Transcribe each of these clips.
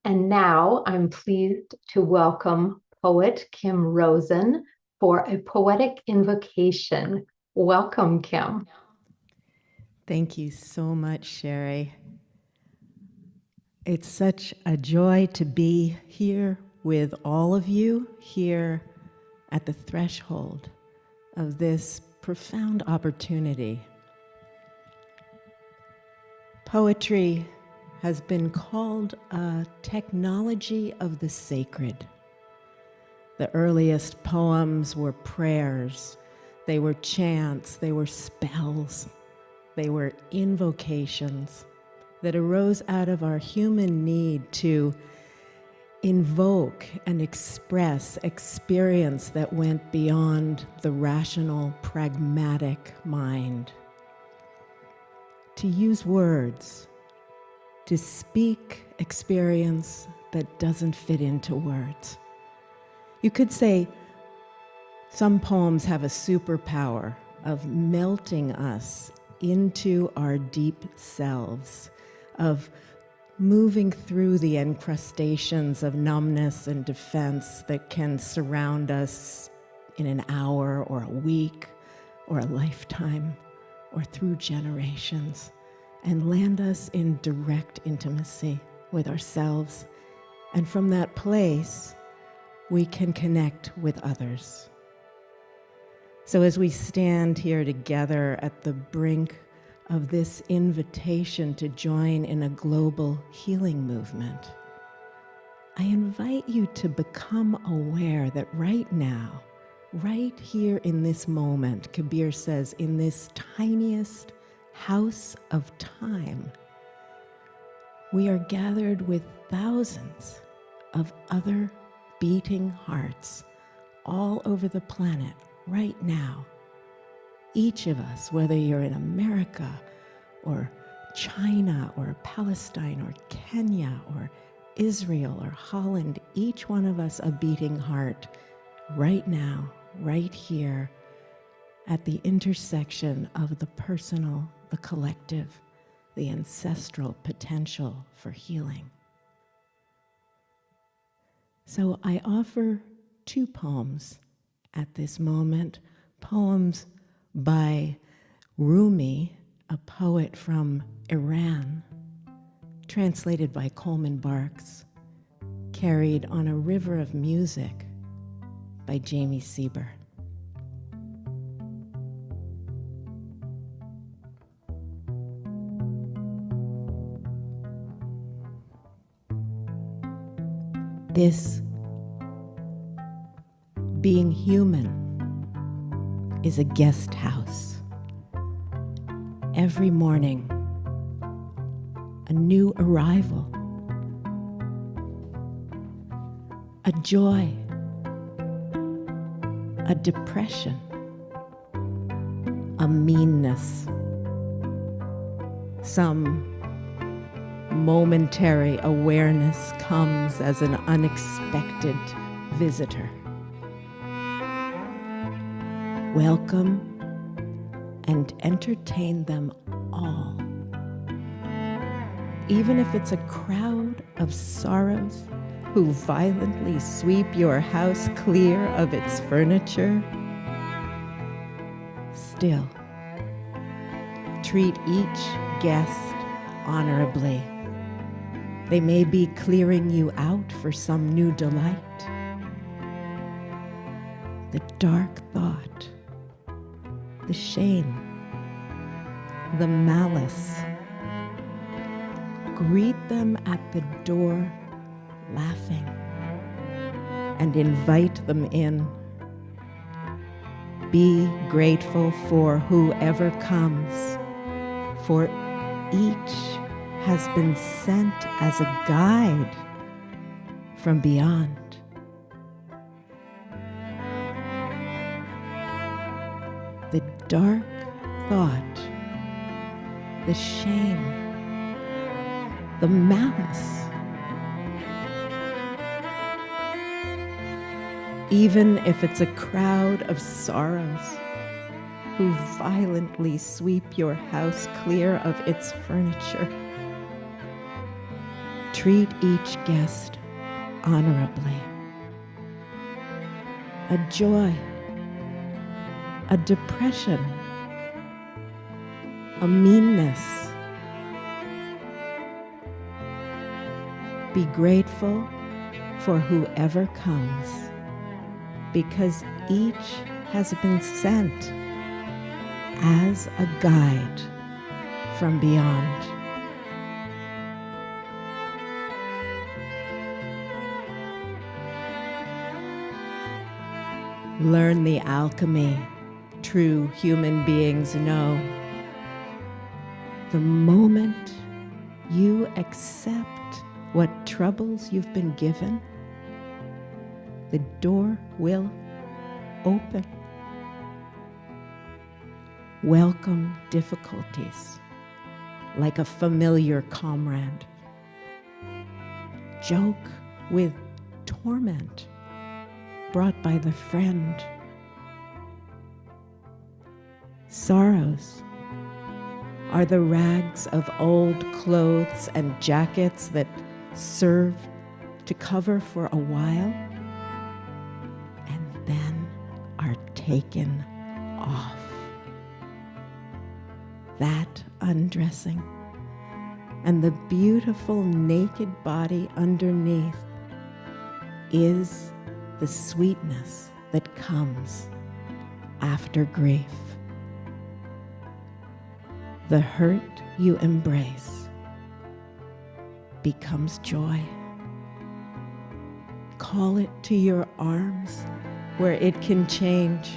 And now I'm pleased to welcome poet Kim Rosen for a poetic invocation. Welcome, Kim. Thank you so much, Sherry. It's such a joy to be here with all of you here at the threshold of this profound opportunity. Poetry has been called a technology of the sacred. The earliest poems were prayers, they were chants, they were spells, they were invocations that arose out of our human need to invoke and express experience that went beyond the rational, pragmatic mind. To use words, to speak experience that doesn't fit into words. You could say some poems have a superpower of melting us into our deep selves, of moving through the encrustations of numbness and defense that can surround us in an hour or a week or a lifetime or through generations, and land us in direct intimacy with ourselves. And from that place, we can connect with others. So as we stand here together at the brink of this invitation to join in a global healing movement, I invite you to become aware that right now, right here in this moment, Kabir says, in this tiniest house of time, we are gathered with thousands of other beating hearts all over the planet right now. Each of us, whether you're in America or China or Palestine or Kenya or Israel or Holland, each one of us a beating heart right now, right here at the intersection of the personal, the collective, the ancestral potential for healing. So I offer two poems at this moment, poems by Rumi, a poet from Iran, translated by Coleman Barks, carried on a river of music by Jami Sieber. This being human is a guest house. Every morning, a new arrival, a joy, a depression, a meanness, some momentary awareness comes as an unexpected visitor. Welcome and entertain them all. Even if it's a crowd of sorrows who violently sweep your house clear of its furniture, still treat each guest honorably. They may be clearing you out for some new delight. The dark thought, the shame, the malice, greet them at the door laughing and invite them in. Be grateful for whoever comes, for each has been sent as a guide from beyond. The dark thought, the shame, the malice, even if it's a crowd of sorrows who violently sweep your house clear of its furniture, treat each guest honorably. A joy, a depression, a meanness. Be grateful for whoever comes, because each has been sent as a guide from beyond. Learn the alchemy true human beings know. The moment you accept what troubles you've been given, the door will open. Welcome difficulties like a familiar comrade. Joke with torment brought by the friend. Sorrows are the rags of old clothes and jackets that serve to cover for a while and then are taken off. That undressing and the beautiful naked body underneath is the sweetness that comes after grief. The hurt you embrace becomes joy. Call it to your arms where it can change.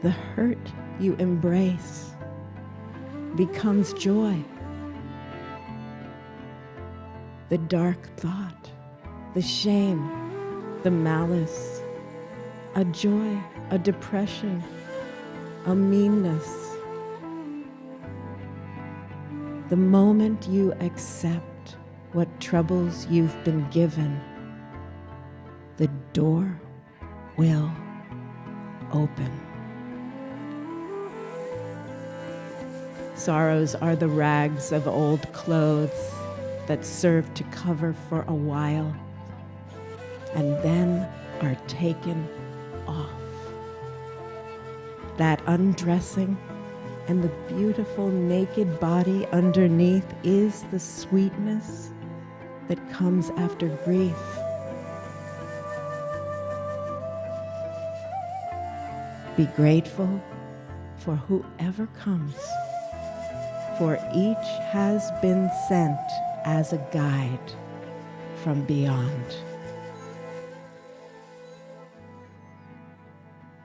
The hurt you embrace becomes joy. The dark thought, the shame, the malice, a joy, a depression, a meanness. The moment you accept what troubles you've been given, the door will open. Sorrows are the rags of old clothes that serve to cover for a while and then are taken off. That undressing and the beautiful naked body underneath is the sweetness that comes after grief. Be grateful for whoever comes, for each has been sent as a guide from beyond.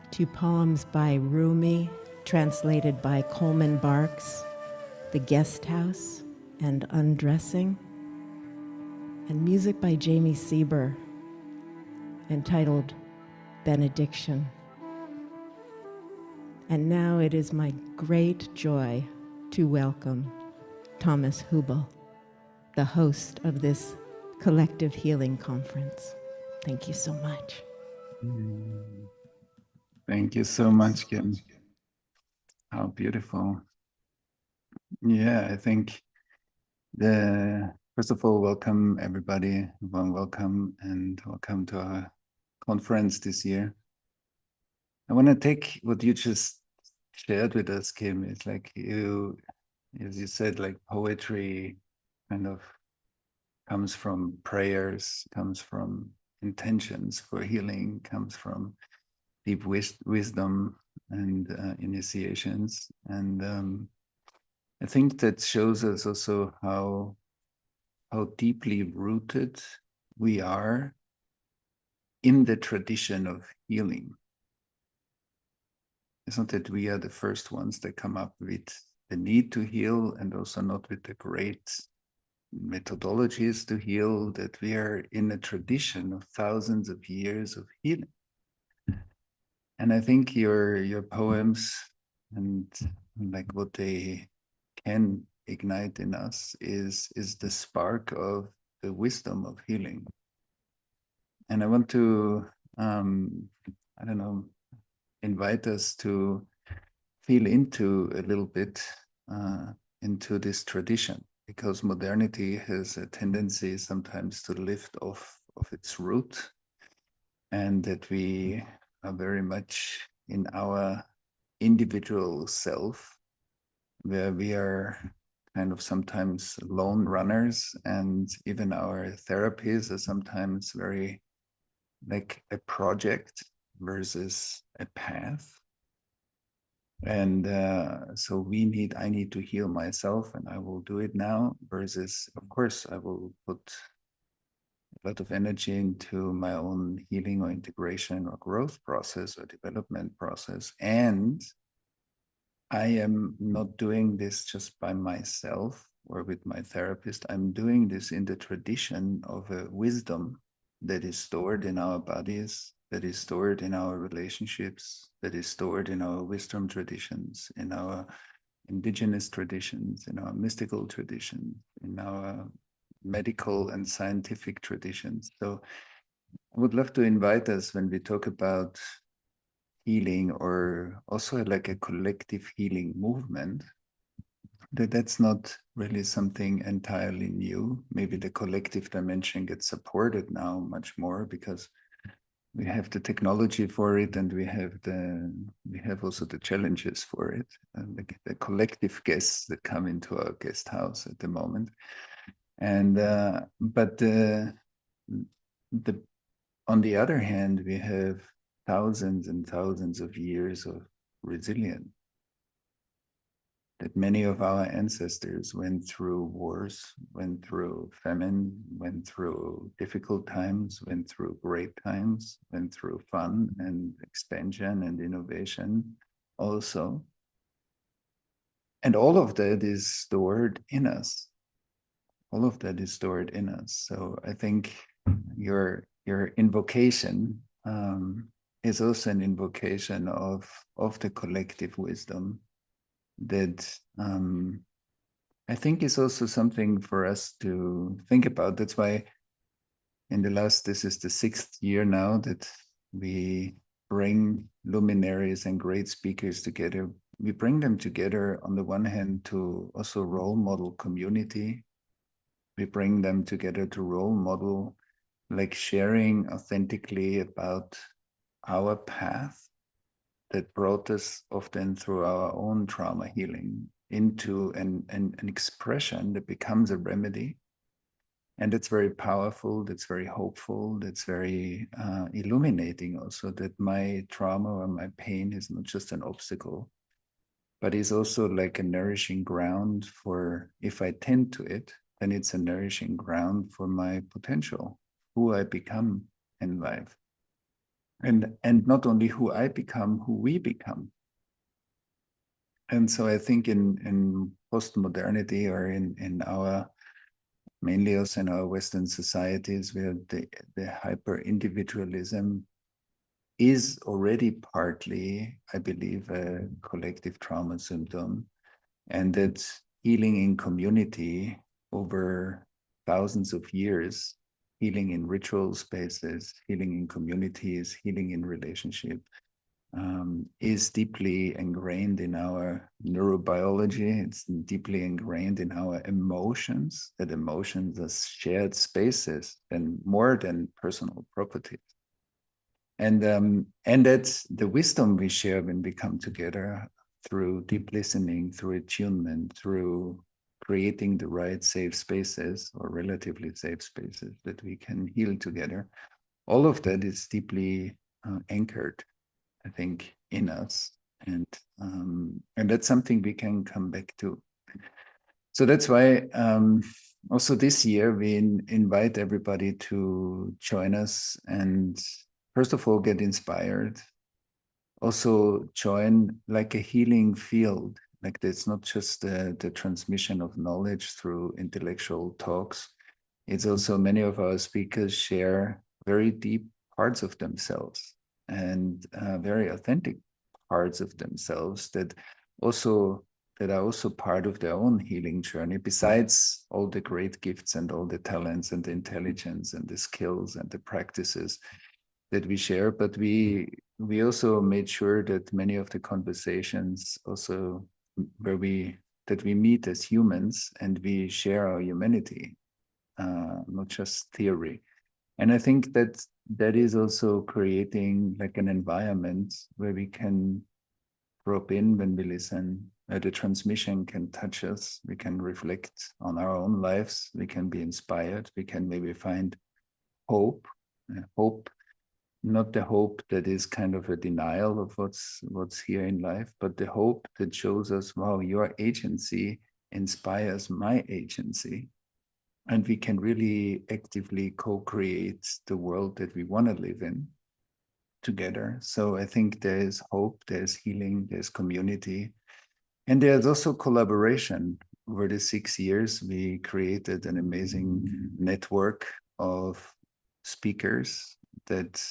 Two poems by Rumi, translated by Coleman Barks, The Guest House and Undressing, and music by Jami Sieber, entitled Benediction. And now it is my great joy to welcome Thomas Hübl, the host of this collective healing conference. Thank you so much. Thank you so much, Kim. How beautiful. Yeah, I think first of all, welcome everybody, warm welcome, and welcome to our conference this year. I want to take what you just shared with us, Kim. It's like you, as you said, like poetry kind of comes from prayers, comes from intentions for healing, comes from deep wisdom and initiations. And I think that shows us also how deeply rooted we are in the tradition of healing. It's not that we are the first ones that come up with the need to heal, and also not with the great methodologies to heal, that we are in a tradition of thousands of years of healing. And I think your poems and like what they can ignite in us is the spark of the wisdom of healing. And I want to invite us to feel into a little bit into this tradition. because modernity has a tendency sometimes to lift off of its root, and that we are very much in our individual self, where we are kind of sometimes lone runners, and even our therapies are sometimes very like a project versus a path. And so I need to heal myself, and I will do it now, versus, of course, I will put a lot of energy into my own healing or integration or growth process or development process. And I am not doing this just by myself or with my therapist. I'm doing this in the tradition of a wisdom that is stored in our bodies, that is stored in our relationships, that is stored in our wisdom traditions, in our indigenous traditions, in our mystical traditions, in our medical and scientific traditions. So I would love to invite us, when we talk about healing, or also like a collective healing movement, that's not really something entirely new. Maybe the collective dimension gets supported now much more because we have the technology for it, and we have also the challenges for it, and the collective guests that come into our guest house at the moment. And but the on the other hand, we have thousands and thousands of years of resilience, that many of our ancestors went through wars, went through famine, went through difficult times, went through great times, went through fun and expansion and innovation also. And all of that is stored in us. All of that is stored in us. So I think your invocation is also an invocation of the collective wisdom that I think is also something for us to think about. That's why this is the 6th year now that we bring luminaries and great speakers together. We bring them together on the one hand to also role model community. We bring them together to role model, like sharing authentically about our path that brought us often through our own trauma healing into an expression that becomes a remedy. And that's very powerful, that's very hopeful, that's very illuminating also, that my trauma or my pain is not just an obstacle, but is also like a nourishing ground for, if I tend to it, then it's a nourishing ground for my potential, who I become in life. And not only who I become, who we become. And so I think in post-modernity, or in our, mainly also in our Western societies, where the hyper-individualism is already partly, I believe, a collective trauma symptom, and that healing in community over thousands of years, healing in ritual spaces, healing in communities, healing in relationship, is deeply ingrained in our neurobiology. It's deeply ingrained in our emotions, that emotions are shared spaces and more than personal properties. And that's the wisdom we share when we come together, through deep listening, through attunement, through creating the right safe spaces, or relatively safe spaces, that we can heal together. All of that is deeply anchored, I think, in us, and that's something we can come back to. So that's why also this year we invite everybody to join us, and first of all get inspired. Also join like a healing field. Like it's not just the transmission of knowledge through intellectual talks. It's also, many of our speakers share very deep parts of themselves, and very authentic parts of themselves that are also part of their own healing journey, besides all the great gifts and all the talents and the intelligence and the skills and the practices that we share. But we also made sure that many of the conversations also, where we that we meet as humans and we share our humanity, not just theory. And I think that that is also creating like an environment where we can drop in when we listen, where the transmission can touch us, we can reflect on our own lives, we can be inspired, we can maybe find hope, hope, not the hope that is kind of a denial of what's here in life, but the hope that shows us, wow, your agency inspires my agency. And we can really actively co-create the world that we want to live in together. So I think there's hope, there's healing, there's community, and there's also collaboration. Over the 6 years, we created an amazing network of speakers that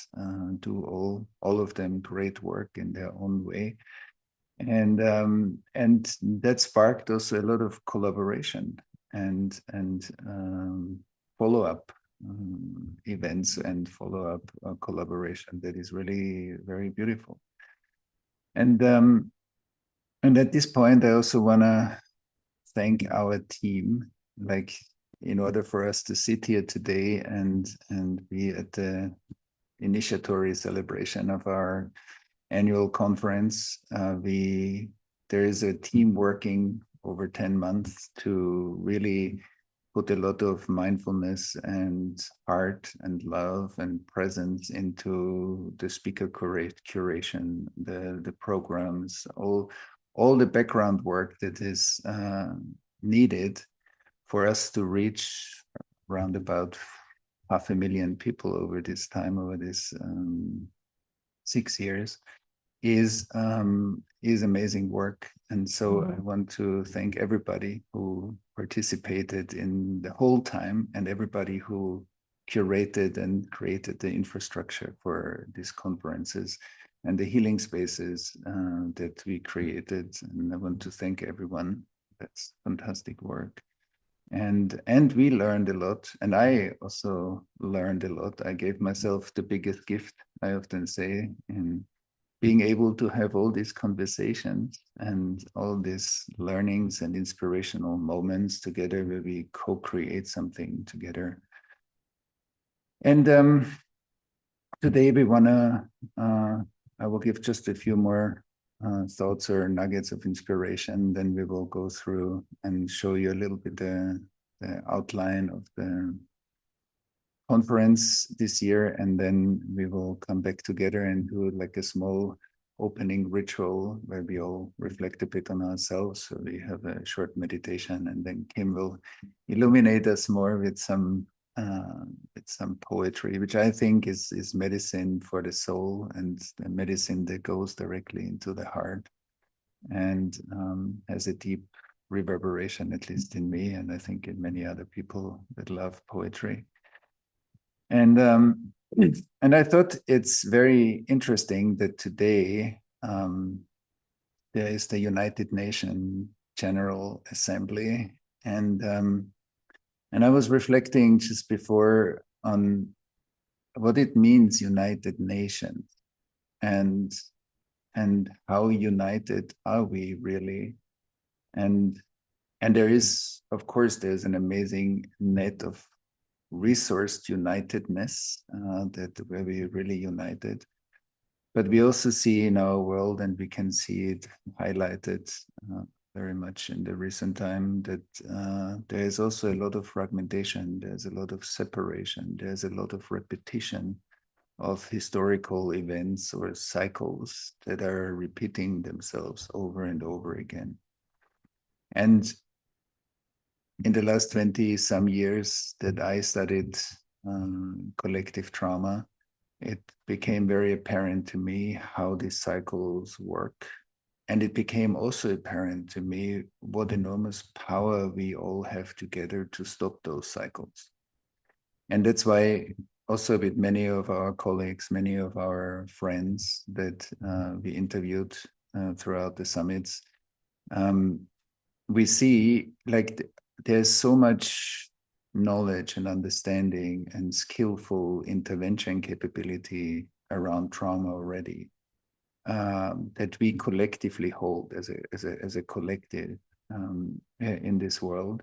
do all of them great work in their own way. And that sparked also a lot of collaboration and follow-up events and follow-up collaboration that is really very beautiful. And at this point, I also want to thank our team. Like, in order for us to sit here today and be at the initiatory celebration of our annual conference, there is a team working over 10 months to really put a lot of mindfulness and heart and love and presence into the speaker curation, the programs, all the background work that is needed for us to reach around about 500,000 people over this time, over this 6 years, is amazing work. And so I want to thank everybody who participated in the whole time and everybody who curated and created the infrastructure for these conferences and the healing spaces that we created. And I want to thank everyone. That's fantastic work. And we learned a lot. And I also learned a lot. I gave myself the biggest gift, I often say, in being able to have all these conversations and all these learnings and inspirational moments together where we co-create something together. And today we want to, I will give just a few more thoughts or nuggets of inspiration, then we will go through and show you a little bit the outline of the conference this year, and then we will come back together and do like a small opening ritual where we all reflect a bit on ourselves. So we have a short meditation, and then Kim will illuminate us more with some poetry, which I think is medicine for the soul and the medicine that goes directly into the heart and has a deep reverberation, at least in me, and I think in many other people that love poetry. And I thought it's very interesting that today there is the United Nations General Assembly, and I was reflecting just before on what it means, United Nations, and how united are we really? And there is, of course, there's an amazing net of resourced unitedness that where we really united, but we also see in our world, and we can see it highlighted very much in the recent time, that there is also a lot of fragmentation, there's a lot of separation, there's a lot of repetition of historical events or cycles that are repeating themselves over and over again. And in the last 20 some years that I studied collective trauma, it became very apparent to me how these cycles work. And it became also apparent to me what enormous power we all have together to stop those cycles. And that's why also with many of our colleagues, many of our friends that we interviewed throughout the summits, we see like there's so much knowledge and understanding and skillful intervention capability around trauma already that we collectively hold as a collective. in this world.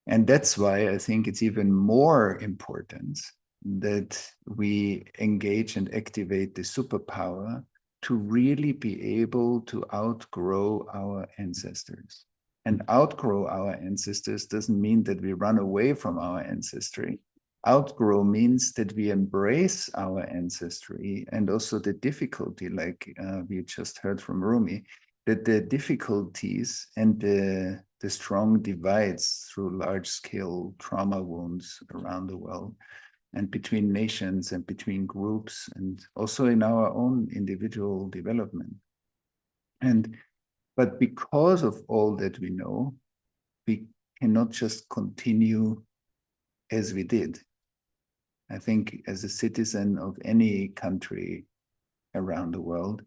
And that's why I think it's even more important that we engage and activate the superpower to really be able to outgrow our ancestors. And outgrow our ancestors doesn't mean that we run away from our ancestry. Outgrow means that we embrace our ancestry and also the difficulty, like we just heard from Rumi, that the difficulties and the strong divides through large-scale trauma wounds around the world and between nations and between groups and also in our own individual development. But because of all that we know, we cannot just continue as we did. I think as a citizen of any country around the world,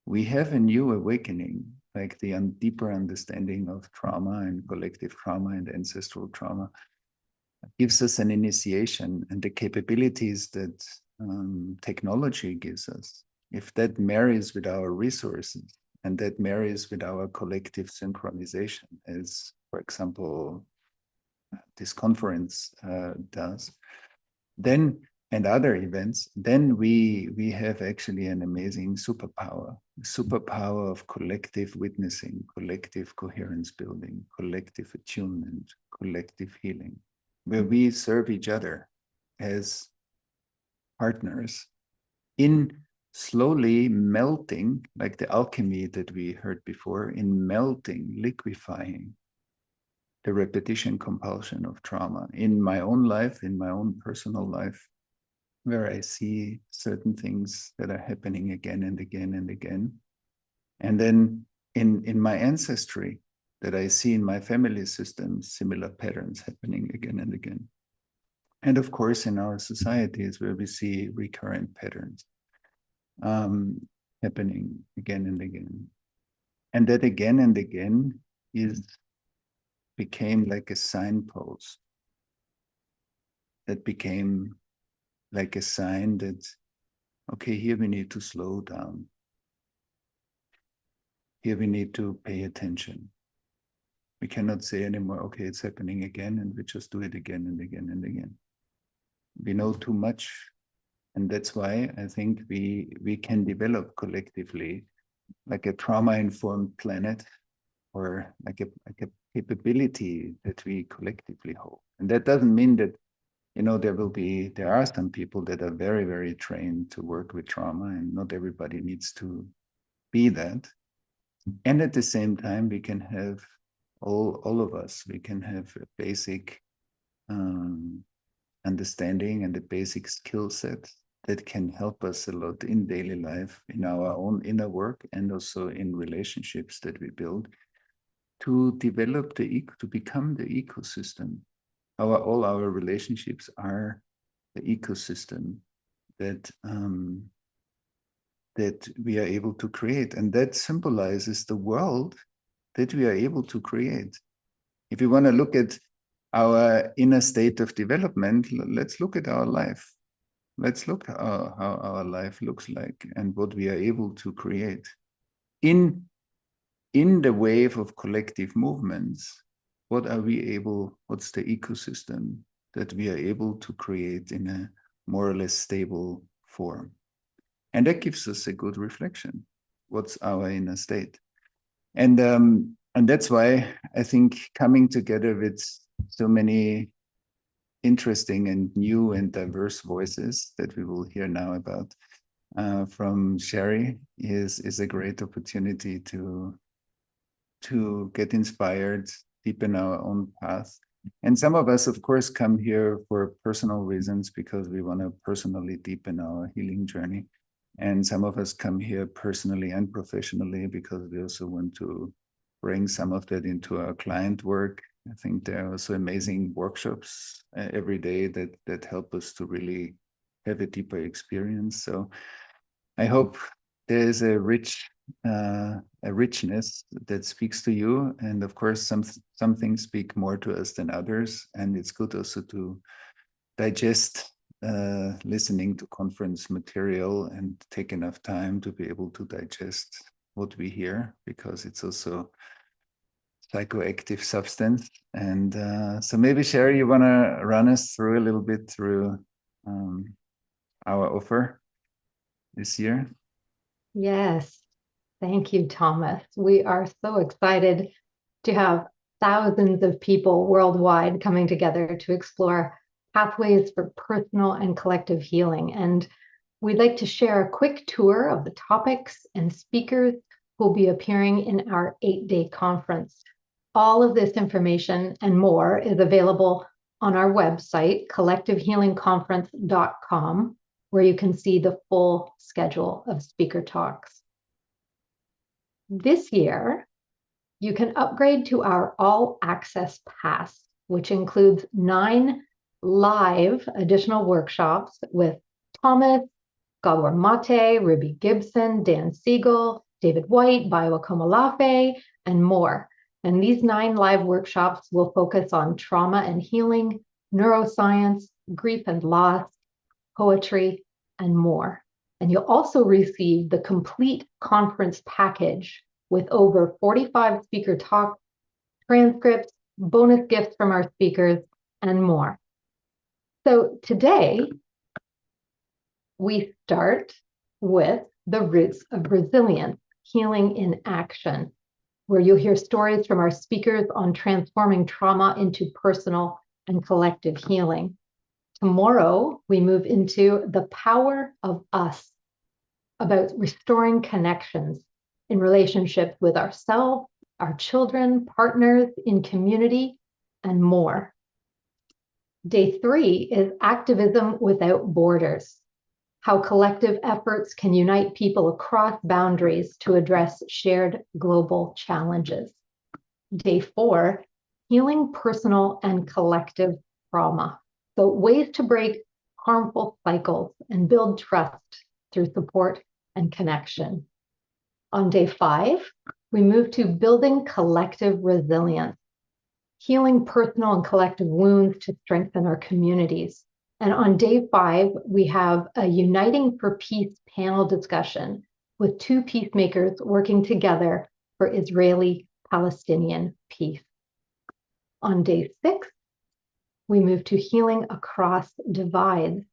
we have a new awakening, like the deeper understanding of trauma and collective trauma and ancestral trauma gives us an initiation and the capabilities that technology gives us. If that marries with our resources and that marries with our collective synchronization, as, for example, this conference does, then and other events, then we have actually an amazing superpower of collective witnessing, collective coherence building, collective attunement, collective healing, where we serve each other as partners in slowly melting, like the alchemy that we heard before, in melting, liquefying the repetition compulsion of trauma in my own life, in my own personal life, where I see certain things that are happening again and again and again. And then in my ancestry, that I see in my family system, similar patterns happening again and again. And of course, in our societies where we see recurrent patterns happening again and again. And that again and again became like a signpost that became like a sign that, okay, here we need to slow down. Here we need to pay attention. We cannot say anymore, okay, it's happening again, and we just do it again and again and again. We know too much. And that's why I think we can develop collectively like a trauma-informed planet, or like a capability that we collectively hold. And that doesn't mean that, you know, there are some people that are very, very trained to work with trauma, and not everybody needs to be that. And at the same time, we can have all of us, we can have a basic understanding and a basic skill set that can help us a lot in daily life, in our own inner work, and also in relationships that we build, to develop to become the ecosystem. All our relationships are the ecosystem that that we are able to create, and that symbolizes the world that we are able to create. If you want to look at our inner state of development, let's look at our life. Let's look at how our life looks like and what we are able to create. In the wave of collective movements, what's the ecosystem that we are able to create in a more or less stable form? And that gives us a good reflection. What's our inner state? And that's why I think coming together with so many interesting and new and diverse voices that we will hear now about from Sherry is a great opportunity to get inspired, deepen our own path. And some of us, of course, come here for personal reasons because we want to personally deepen our healing journey. And some of us come here personally and professionally because we also want to bring some of that into our client work. I think there are also amazing workshops every day that help us to really have a deeper experience. So I hope there is a richness that speaks to you. And of course, some things speak more to us than others. And it's good also to digest listening to conference material and take enough time to be able to digest what we hear, because it's also psychoactive substance. And so maybe Sherry, you want to run us through a little bit through our offer this year? Yes, thank you, Thomas. We are so excited to have thousands of people worldwide coming together to explore pathways for personal and collective healing. And we'd like to share a quick tour of the topics and speakers who will be appearing in our 8-day conference. All of this information and more is available on our website, collectivehealingconference.com, where you can see the full schedule of speaker talks. This year, you can upgrade to our All Access Pass, which includes 9 live additional workshops with Thomas, Gabor Mate, Ruby Gibson, Dan Siegel, David White, Baiwa Komolafe, and more. And these 9 live workshops will focus on trauma and healing, neuroscience, grief and loss, poetry, and more. And you'll also receive the complete conference package with over 45 speaker talks, transcripts, bonus gifts from our speakers, and more. So today, we start with the roots of resilience, healing in action, where you'll hear stories from our speakers on transforming trauma into personal and collective healing. Tomorrow, we move into the power of us, about restoring connections in relationship with ourselves, our children, partners, in community, and more. Day 3 is activism without borders, how collective efforts can unite people across boundaries to address shared global challenges. Day 4, healing personal and collective trauma. So ways to break harmful cycles and build trust through support and connection. On day 5, we move to building collective resilience, healing personal and collective wounds to strengthen our communities. And on day 5, we have a Uniting for Peace panel discussion with 2 peacemakers working together for Israeli-Palestinian peace. On day 6, we move to healing across divides,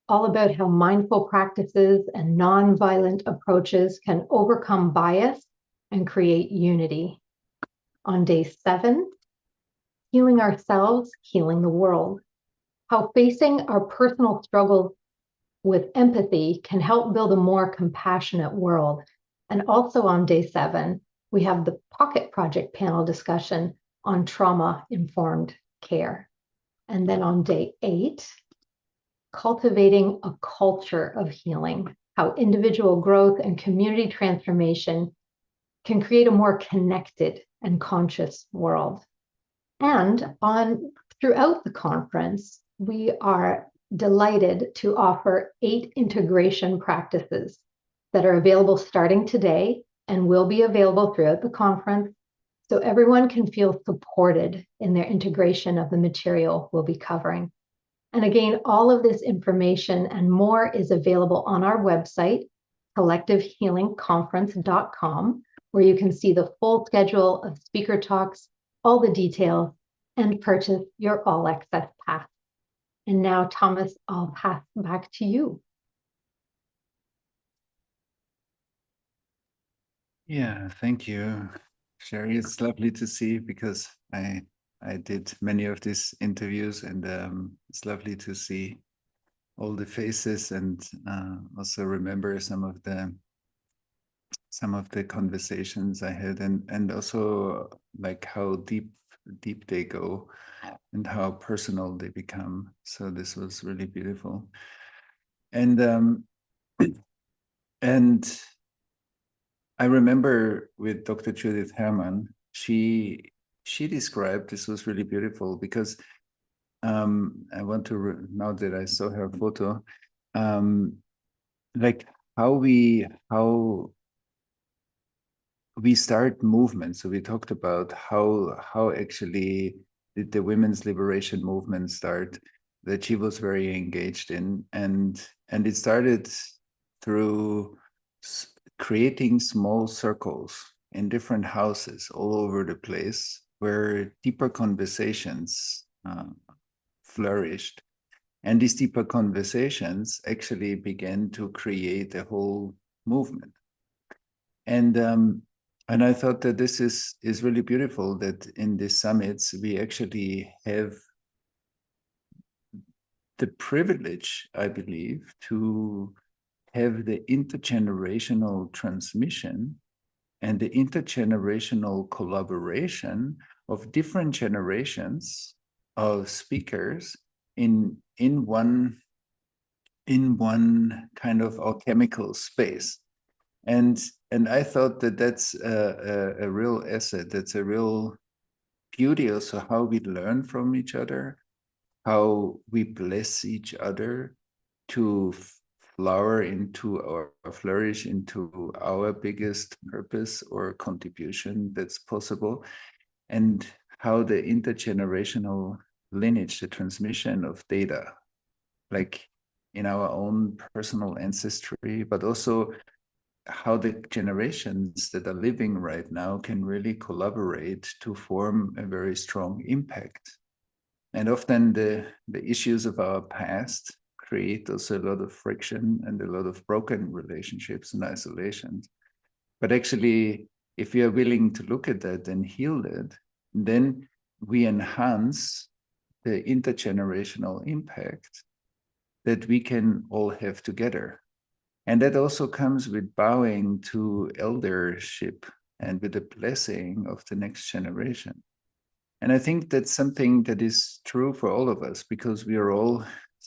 all about how mindful practices and nonviolent approaches can overcome bias and create unity. On day 7, healing ourselves, healing the world, how facing our personal struggles with empathy can help build a more compassionate world. And also on day 7, we have the Pocket Project panel discussion on trauma-informed care. And then on day 8, cultivating a culture of healing, how individual growth and community transformation can create a more connected and conscious world. And throughout the conference, we are delighted to offer 8 integration practices that are available starting today and will be available throughout the conference, so everyone can feel supported in their integration of the material we'll be covering. And again, all of this information and more is available on our website, collectivehealingconference.com, where you can see the full schedule of speaker talks, all the details, and purchase your All Access Pass. And now, Thomas, I'll pass back to you. Yeah, thank you, Sherry. It's lovely to see, because I did many of these interviews, and it's lovely to see all the faces, and also remember some of the conversations I had, and also like how deep they go and how personal they become. So this was really beautiful. And and I remember with Dr. Judith Herman, she described, this was really beautiful, because I want to, now that I saw her photo, like how we start movements. So we talked about how actually did the women's liberation movement start, that she was very engaged in, and it started through creating small circles in different houses all over the place where deeper conversations flourished. And these deeper conversations actually began to create a whole movement. And I thought that this is really beautiful, that in these summits we actually have the privilege, I believe, to have the intergenerational transmission and the intergenerational collaboration of different generations of speakers in one kind of alchemical space. And I thought that that's a real asset. That's a real beauty also, how we learn from each other, how we bless each other to flower into or flourish into our biggest purpose or contribution that's possible, and how the intergenerational lineage, the transmission of data, like in our own personal ancestry, but also how the generations that are living right now can really collaborate to form a very strong impact. And often the issues of our past create also a lot of friction and a lot of broken relationships and isolations. But actually, if we are willing to look at that and heal that, then we enhance the intergenerational impact that we can all have together. And that also comes with bowing to eldership and with the blessing of the next generation. And I think that's something that is true for all of us, because we are all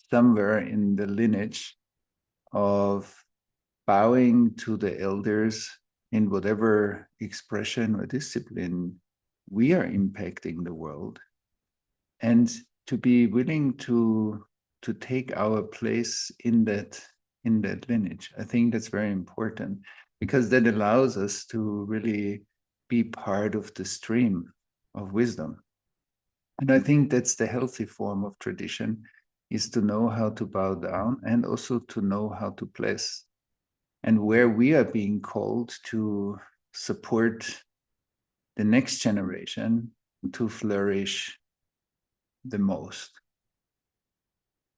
somewhere in the lineage of bowing to the elders in whatever expression or discipline we are impacting the world, and to be willing to take our place in that lineage. I think that's very important, because that allows us to really be part of the stream of wisdom. And I think that's the healthy form of tradition, is to know how to bow down and also to know how to bless. And where we are being called to support the next generation to flourish the most.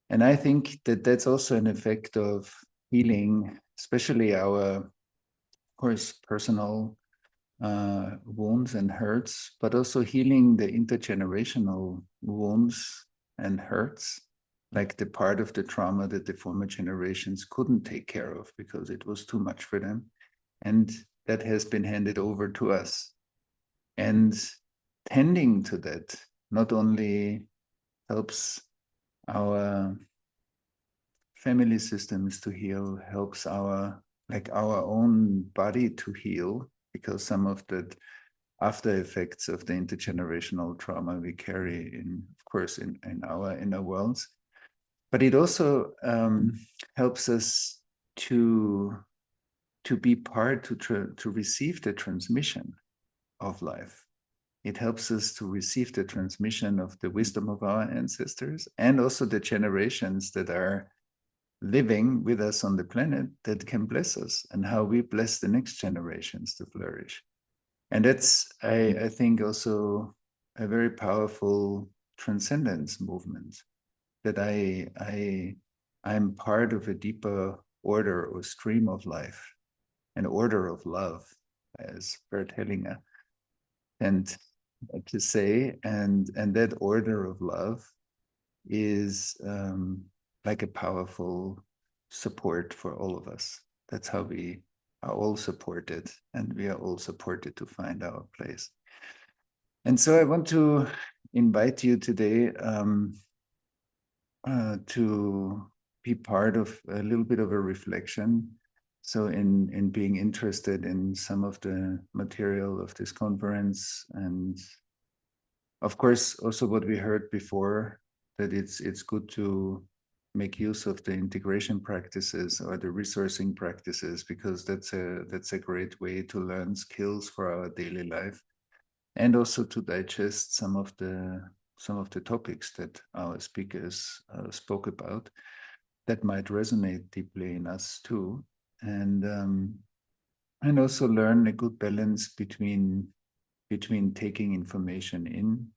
And I think that that's also an effect of healing, especially our, of course, personal wounds and hurts, but also healing the intergenerational wounds and hurts, like the part of the trauma that the former generations couldn't take care of because it was too much for them. And that has been handed over to us. And tending to that not only helps our family systems to heal, helps our own body to heal, because some of the after effects of the intergenerational trauma we carry in, of course, in our inner worlds. But it also helps us to be part, to receive the transmission of life. It helps us to receive the transmission of the wisdom of our ancestors, and also the generations that are living with us on the planet that can bless us, and how we bless the next generations to flourish. And that's, I think, also a very powerful transcendence movement, that I'm part of a deeper order or stream of life, an order of love, as Bert Hellinger and to say, and that order of love is like a powerful support for all of us. That's how we are all supported, and we are all supported to find our place. And so I want to invite you today to be part of a little bit of a reflection. So in being interested in some of the material of this conference, and of course also what we heard before, that it's good to make use of the integration practices or the resourcing practices, because that's a great way to learn skills for our daily life, and also to digest some of the topics that our speakers spoke about, that might resonate deeply in us too. And And also learn a good balance between taking information in,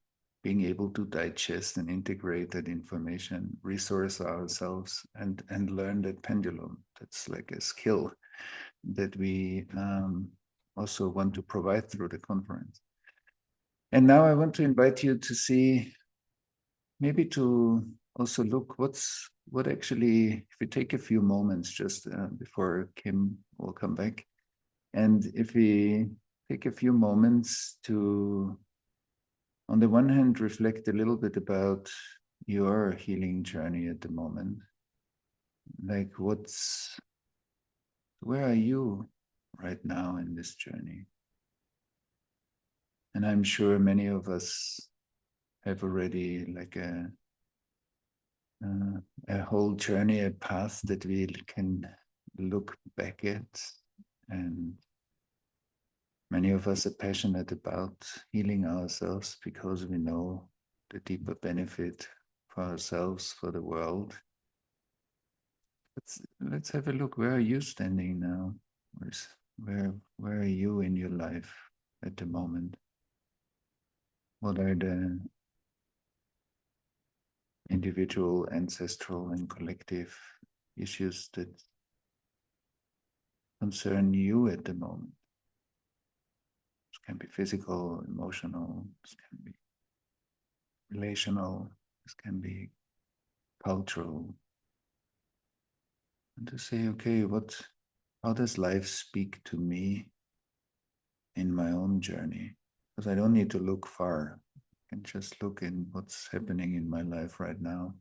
being able to digest and integrate that information, resource ourselves, and learn that pendulum. That's like a skill that we also want to provide through the conference. And now I want to invite you to see, maybe to also look what actually, if we take a few moments just before Kim will come back, and if we take a few moments to, on the one hand, reflect a little bit about your healing journey at the moment. Like where are you right now in this journey? And I'm sure many of us have already like a whole journey, a path that we can look back at. And many of us are passionate about healing ourselves because we know the deeper benefit for ourselves, for the world. Let's have a look. Where are you standing now? Where are you in your life at the moment? What are the individual, ancestral, and collective issues that concern you at the moment? This can be physical, emotional, this can be relational, this can be cultural. And to say, okay, how does life speak to me in my own journey? Because I don't need to look far. I can just look in what's happening in my life right now,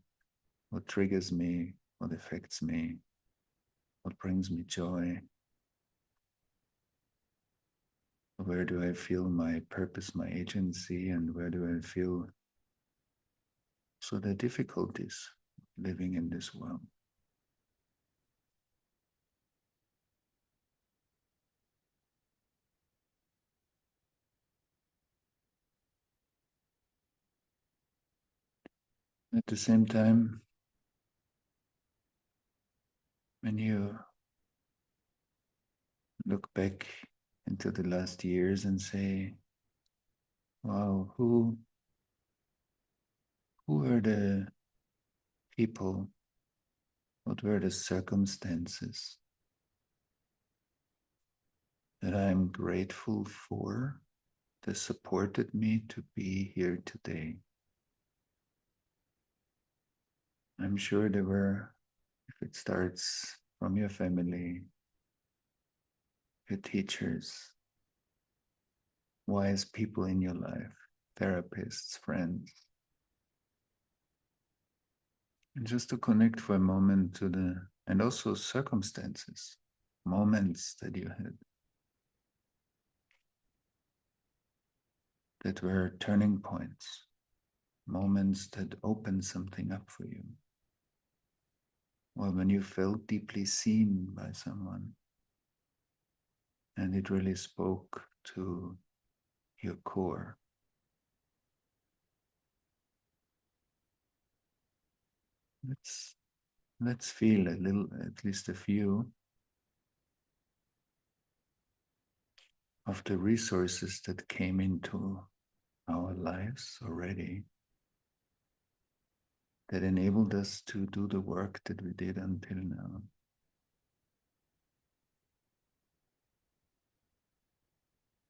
what triggers me, what affects me, what brings me joy. Where do I feel my purpose, my agency, and where do I feel so the difficulties living in this world? At the same time, when you look back into the last years and say, wow, who were the people, what were the circumstances that I'm grateful for that supported me to be here today? I'm sure there were, if it starts from your family, your teachers, wise people in your life, therapists, friends. And just to connect for a moment to and also circumstances, moments that you had that were turning points, moments that opened something up for you. Or when you felt deeply seen by someone and it really spoke to your core. Let's feel a little, at least a few of the resources that came into our lives already that enabled us to do the work that we did until now.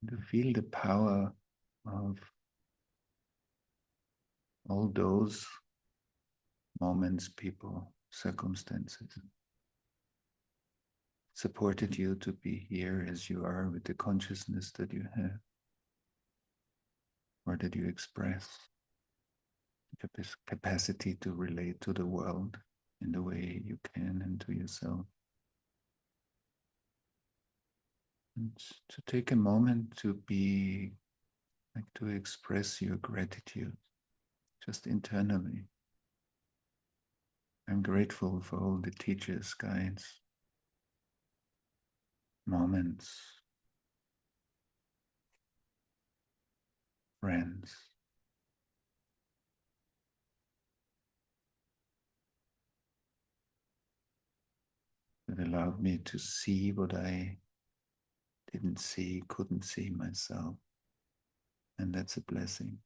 To feel the power of all those moments, people, circumstances supported you to be here as you are with the consciousness that you have or that you express, the capacity to relate to the world in the way you can and to yourself. And to take a moment to be, like to express your gratitude just internally. I'm grateful for all the teachers, guides, moments, friends. That allowed me to see what I didn't see, couldn't see myself. And that's a blessing.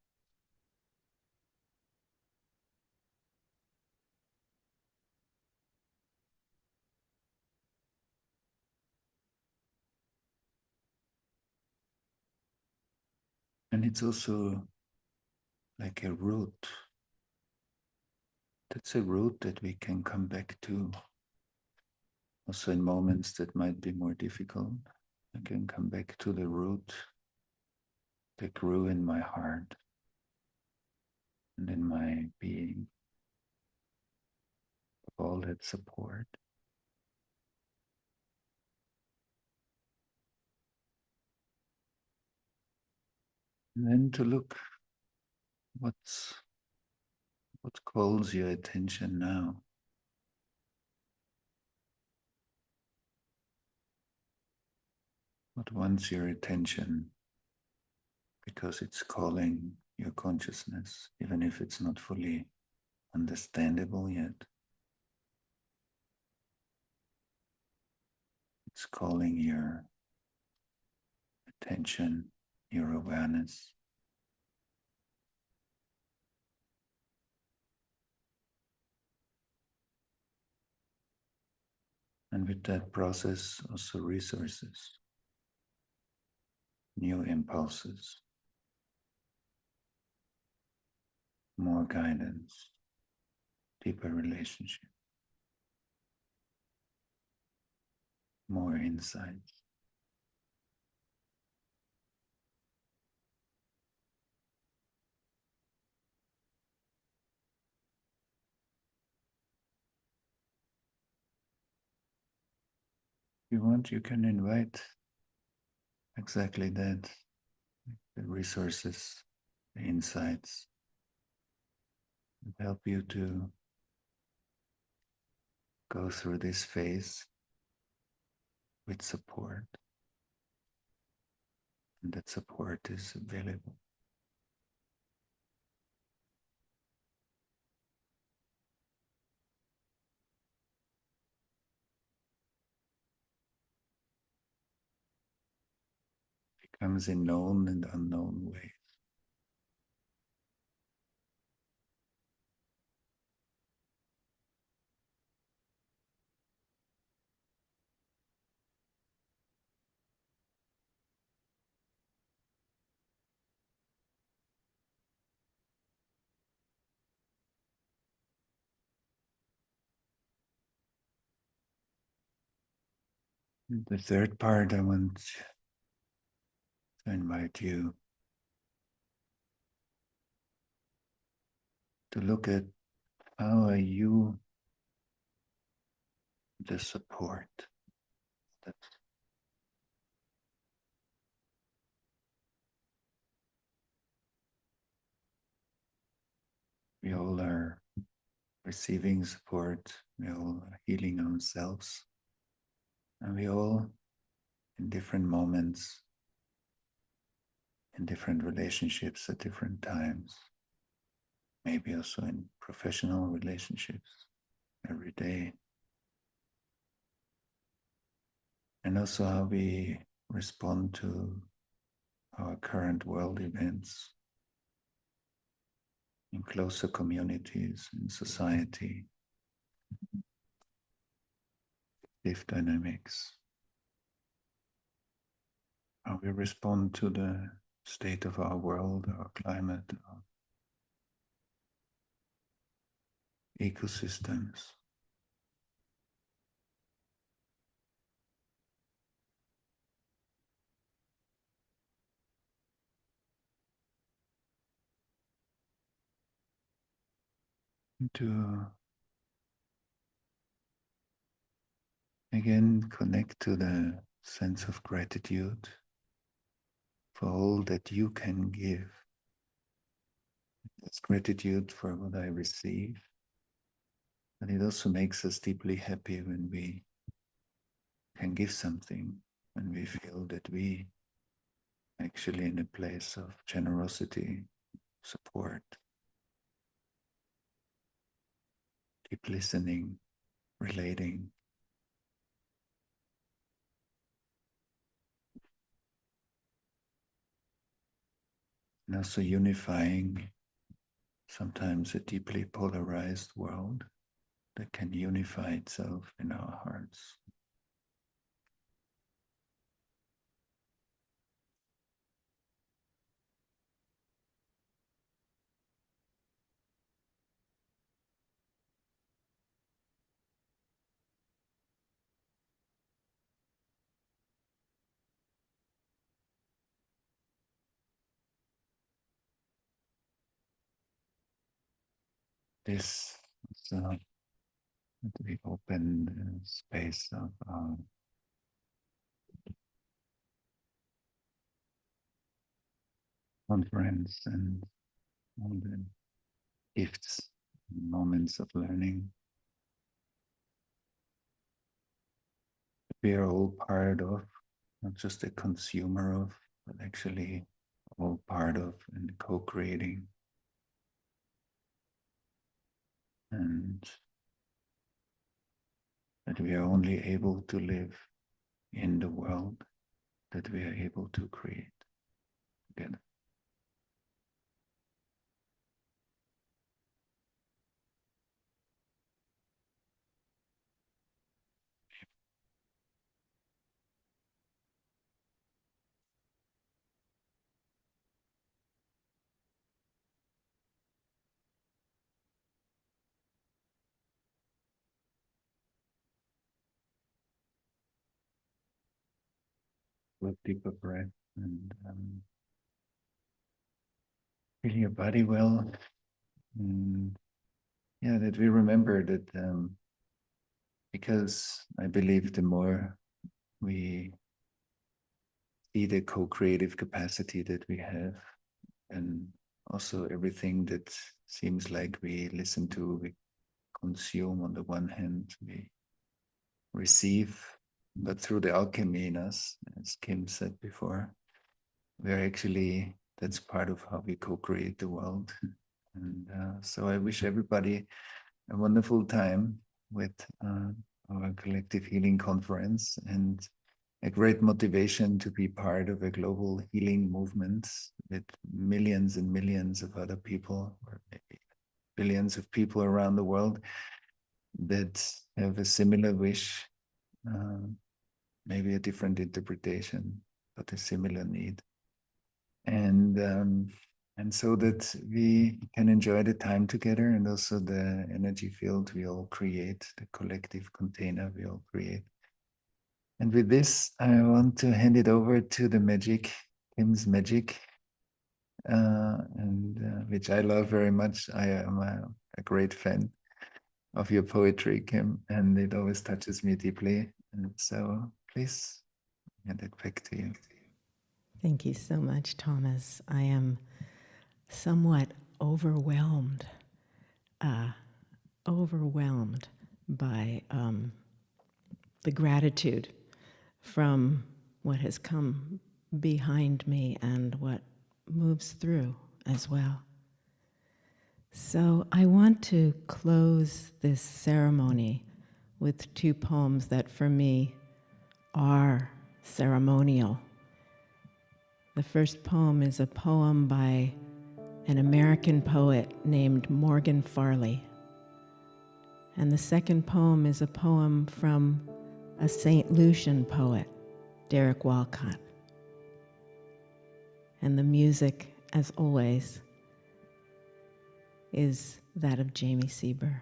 And it's also like a root. That's a root that we can come back to. Also in moments that might be more difficult, I can come back to the root that grew in my heart and in my being, all that support. And then to look what calls your attention now. What wants your attention because it's calling your consciousness, even if it's not fully understandable yet. It's calling your attention, your awareness. And with that process, also resources, new impulses, more guidance, deeper relationship, more insights. If you want, you can invite exactly that, the resources, the insights, that help you to go through this phase with support. And that support is available. It comes in known and unknown ways. The third part, I want to invite you to look at how are you the support that we all are receiving support, we all are healing ourselves, and we all, in different moments, in different relationships at different times, maybe also in professional relationships every day, and also how we respond to our current world events in closer communities, in society, life dynamics, how we respond to the state of our world, our climate, our ecosystems. To again connect to the sense of gratitude for all that you can give. It's gratitude for what I receive, but it also makes us deeply happy when we can give something, when we feel that we actually in a place of generosity, support, deep listening, relating. and also unifying sometimes a deeply polarized world that can unify itself in our hearts. This is the open space of conference and all the gifts, moments of learning. We are all part of, not just a consumer of, but actually all part of and co-creating. And that we are only able to live in the world that we are able to create together. With deeper breath and feel your body well. And yeah, that we remember that because I believe the more we see the co-creative capacity that we have, and also everything that seems like we listen to, we consume on the one hand, we receive, but through the alchemy in us, as Kim said before, we're actually, that's part of how we co-create the world. And so I wish everybody a wonderful time with our collective healing conference, and a great motivation to be part of a global healing movement with millions and millions of other people, or maybe billions of people around the world that have a similar wish, maybe a different interpretation, but a similar need. And so that we can enjoy the time together, and also the energy field we all create, the collective container we all create. And with this, I want to hand it over to the magic, Kim's magic, which I love very much. I am a great fan of your poetry, Kim, and it always touches me deeply. And so please hand it back to you. Thank you so much, Thomas. I am somewhat overwhelmed by the gratitude from what has come behind me and what moves through as well. So I want to close this ceremony with two poems that for me are ceremonial. The first poem is a poem by an American poet named Morgan Farley. And the second poem is a poem from a St. Lucian poet, Derek Walcott. And the music, as always, is that of Jami Sieber.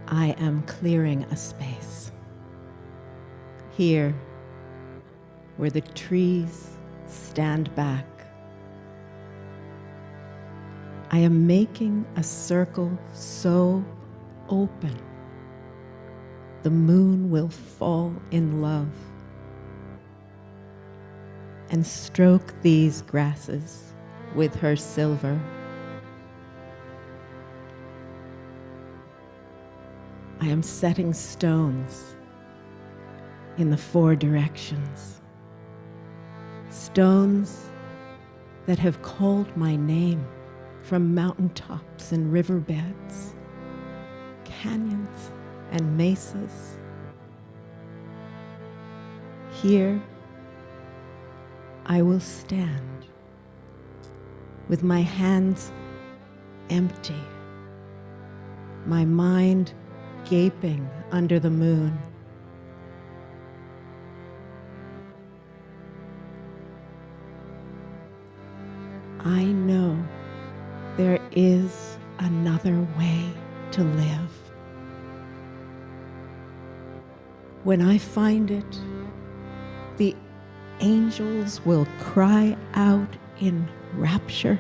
I am clearing a space. Here, where the trees stand back, I am making a circle so open, the moon will fall in love and stroke these grasses with her silver. I am setting stones in the 4 directions, stones that have called my name from mountaintops and riverbeds, canyons and mesas. Here I will stand with my hands empty, my mind gaping under the moon. I know there is another way to live. When I find it, the angels will cry out in rapture.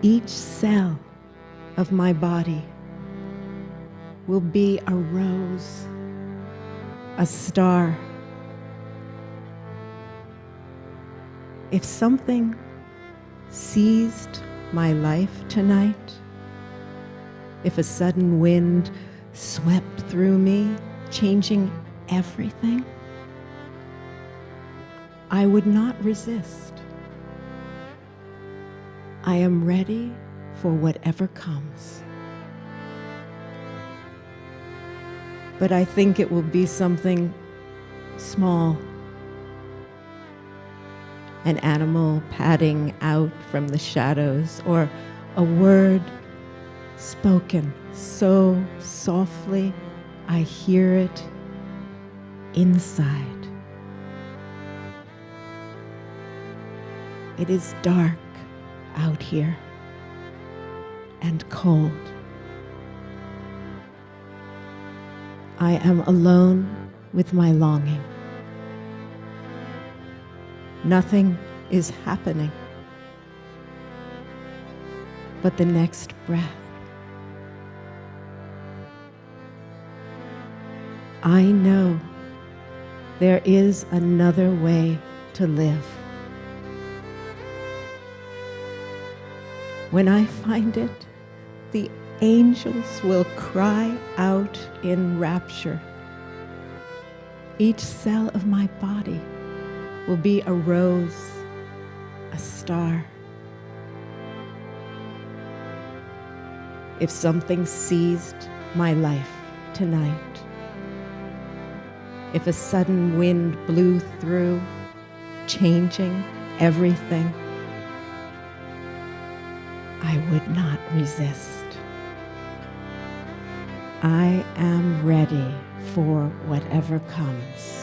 Each cell of my body will be a rose, a star. If something seized my life tonight, if a sudden wind swept through me, changing everything, I would not resist. I am ready for whatever comes. But I think it will be something small. An animal padding out from the shadows, or a word spoken so softly I hear it inside. It is dark out here and cold. I am alone with my longing. Nothing is happening but the next breath. I know there is another way to live. When I find it, the angels will cry out in rapture. Each cell of my body will be a rose, a star. If something seized my life tonight, if a sudden wind blew through, changing everything, I would not resist. I am ready for whatever comes.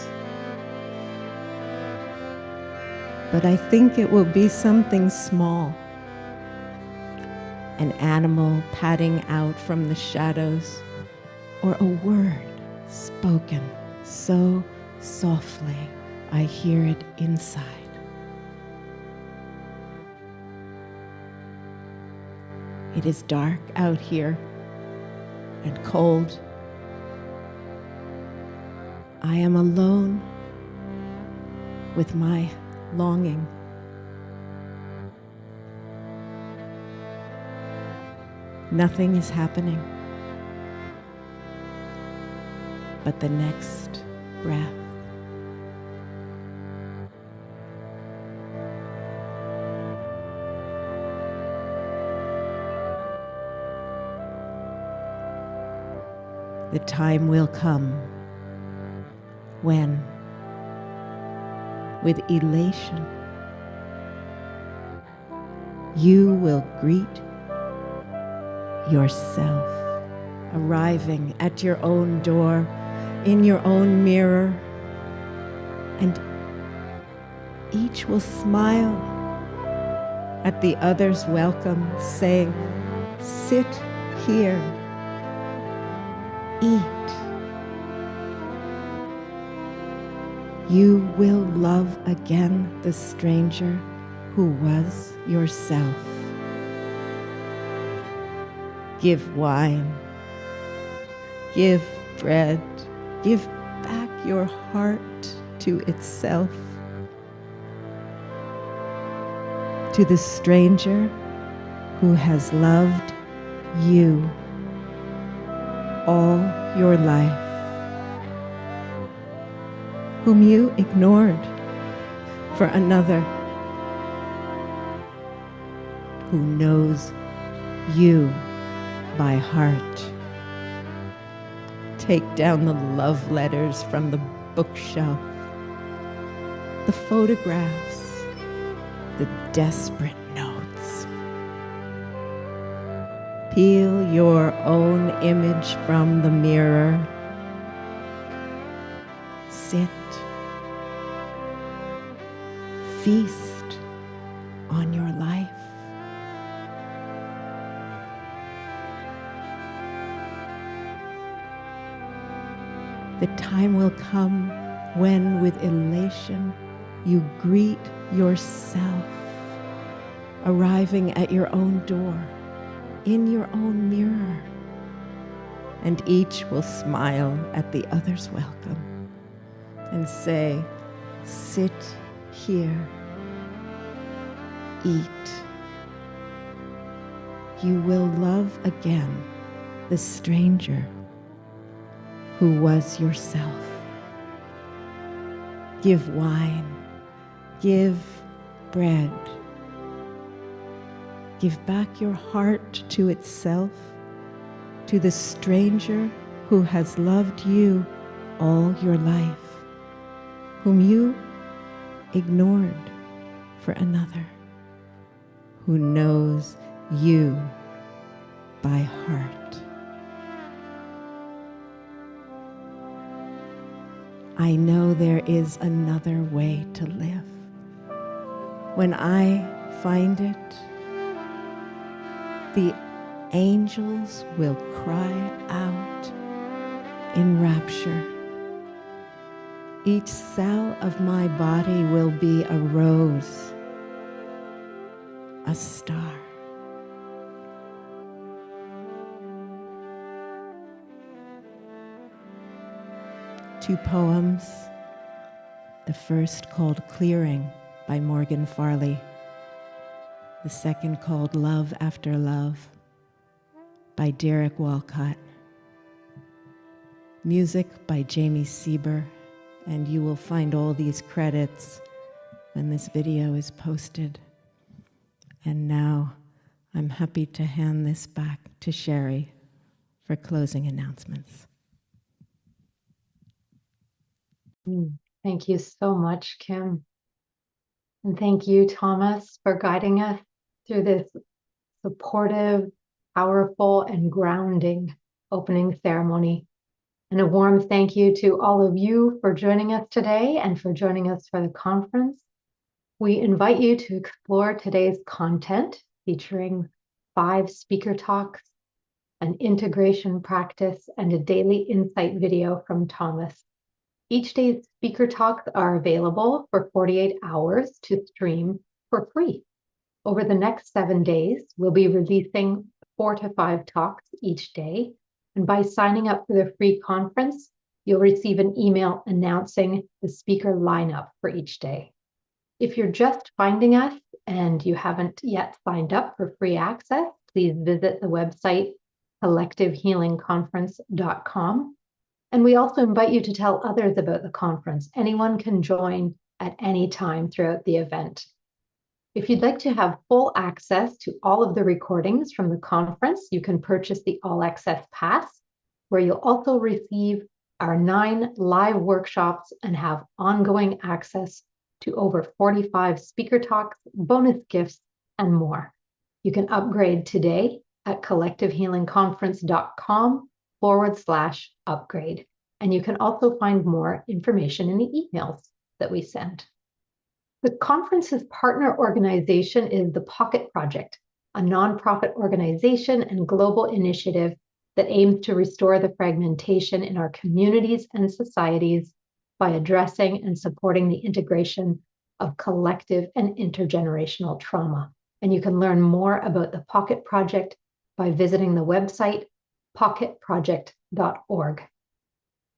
But I think it will be something small. An animal padding out from the shadows, or a word spoken so softly I hear it inside. It is dark out here and cold. I am alone with my longing. Nothing is happening but the next breath. The time will come when, with elation, you will greet yourself, arriving at your own door, in your own mirror, and each will smile at the other's welcome, saying, "Sit here, eat." You will love again the stranger who was yourself. Give wine, give bread, give back your heart to itself, to the stranger who has loved you all your life, whom you ignored for another who knows you by heart. Take down the love letters from the bookshelf, the photographs, the desperate notes. Peel your own image from the mirror. Sit. Feast on your life. The time will come when, with elation, you greet yourself, arriving at your own door, in your own mirror, and each will smile at the other's welcome and say, sit here, eat. You will love again the stranger who was yourself. Give wine, give bread. Give back your heart to itself, to the stranger who has loved you all your life, whom you ignored for another, who knows you by heart. I know there is another way to live. When I find it, the angels will cry out in rapture. Each cell of my body will be a rose, a star. Two poems, the first called Clearing by Morgan Farley, the second called Love After Love by Derek Walcott. Music by Jami Sieber, and you will find all these credits when this video is posted. And now I'm happy to hand this back to Sherry for closing announcements. Thank you so much, Kim. And thank you, Thomas, for guiding us through this supportive, powerful, and grounding opening ceremony. And a warm thank you to all of you for joining us today and for joining us for the conference. We invite you to explore today's content featuring 5 speaker talks, an integration practice, and a daily insight video from Thomas. Each day's speaker talks are available for 48 hours to stream for free. Over the next 7 days, we'll be releasing 4 to 5 talks each day. And by signing up for the free conference, you'll receive an email announcing the speaker lineup for each day. If you're just finding us and you haven't yet signed up for free access, please visit the website collectivehealingconference.com. And we also invite you to tell others about the conference. Anyone can join at any time throughout the event. If you'd like to have full access to all of the recordings from the conference, you can purchase the All Access Pass, where you'll also receive our 9 live workshops and have ongoing access to over 45 speaker talks, bonus gifts, and more. You can upgrade today at collectivehealingconference.com/upgrade. And you can also find more information in the emails that we send. The conference's partner organization is the Pocket Project, a nonprofit organization and global initiative that aims to restore the fragmentation in our communities and societies by addressing and supporting the integration of collective and intergenerational trauma. And you can learn more about the Pocket Project by visiting the website pocketproject.org.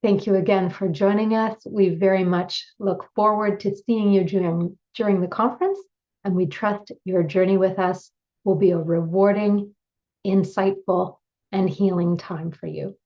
Thank you again for joining us. We very much look forward to seeing you during the conference, and we trust your journey with us will be a rewarding, insightful, and healing time for you.